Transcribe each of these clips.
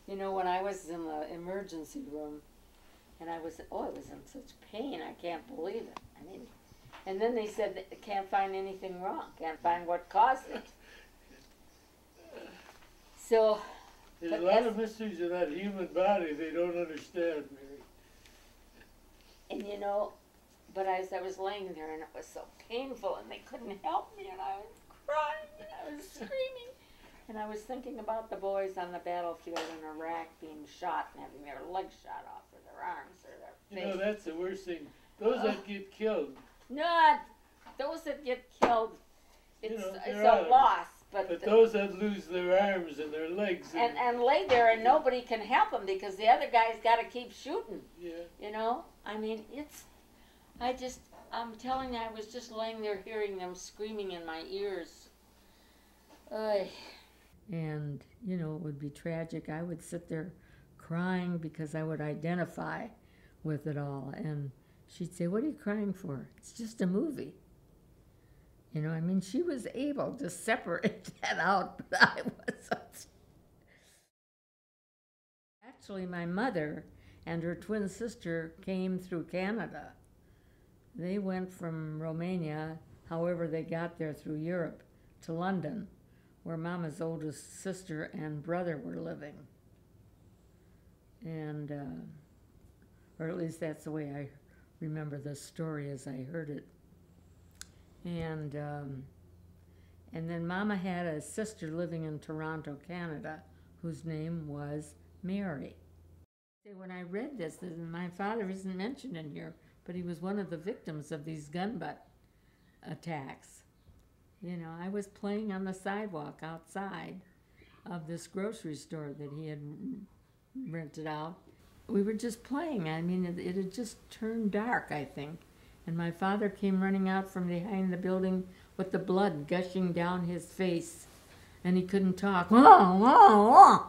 You know, when I was in the emergency room, and I was in such pain, I can't believe it. I mean, and then they said they can't find anything wrong, can't find what caused it. So, there's a lot of mysteries in that human body they don't understand, Mary. And you know, but as I was laying there, and it was so painful, and they couldn't help me, and I was crying, and I was screaming. And I was thinking about the boys on the battlefield in Iraq being shot and having their legs shot off, or their arms, or their face. You know, that's the worst thing. Those that get killed. Not those that get killed. It's, you know, it's a loss. But those that lose their arms and their legs. And lay there and nobody can help them because the other guy's got to keep shooting. Yeah. You know? I mean, I'm telling you, I was just laying there hearing them screaming in my ears. And, you know, it would be tragic. I would sit there crying because I would identify with it all. And she'd say, "What are you crying for? It's just a movie." You know, I mean, she was able to separate that out, but I wasn't. Actually, my mother and her twin sister came through Canada. They went from Romania, however they got there through Europe, to London, where Mama's oldest sister and brother were living. And, or at least that's the way I remember the story as I heard it. And then Mama had a sister living in Toronto, Canada, whose name was Mary. When I read this, my father isn't mentioned in here, but he was one of the victims of these gun butt attacks. You know, I was playing on the sidewalk outside of this grocery store that he had rented out. We were just playing. I mean, it had just turned dark, I think. And my father came running out from behind the building with the blood gushing down his face. And he couldn't talk. Whoa, whoa, whoa.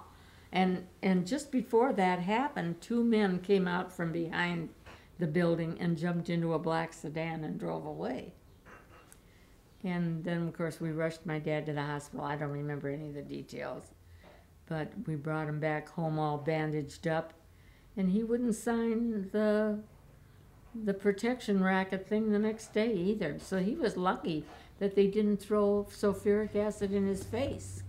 And just before that happened, two men came out from behind the building and jumped into a black sedan and drove away. And then, of course, we rushed my dad to the hospital. I don't remember any of the details. But we brought him back home all bandaged up. And he wouldn't sign the protection racket thing the next day either. So he was lucky that they didn't throw sulfuric acid in his face.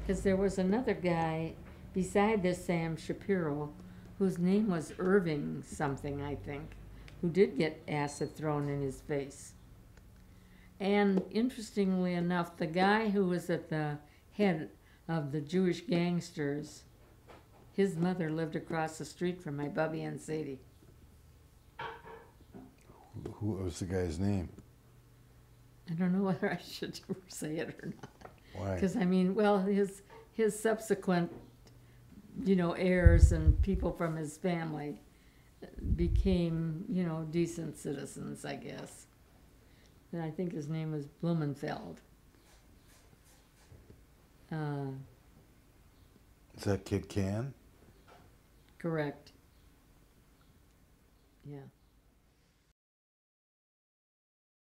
Because there was another guy beside this Sam Shapiro, whose name was Irving something, I think, who did get acid thrown in his face. And interestingly enough, the guy who was at the head of the Jewish gangsters, his mother lived across the street from my Bubby and Sadie. Who was the guy's name? I don't know whether I should say it or not. Why? Because, I mean, well, his subsequent, you know, heirs and people from his family became, you know, decent citizens, I guess. And I think his name was Blumenfeld. Is that Kid Can? Correct. Yeah.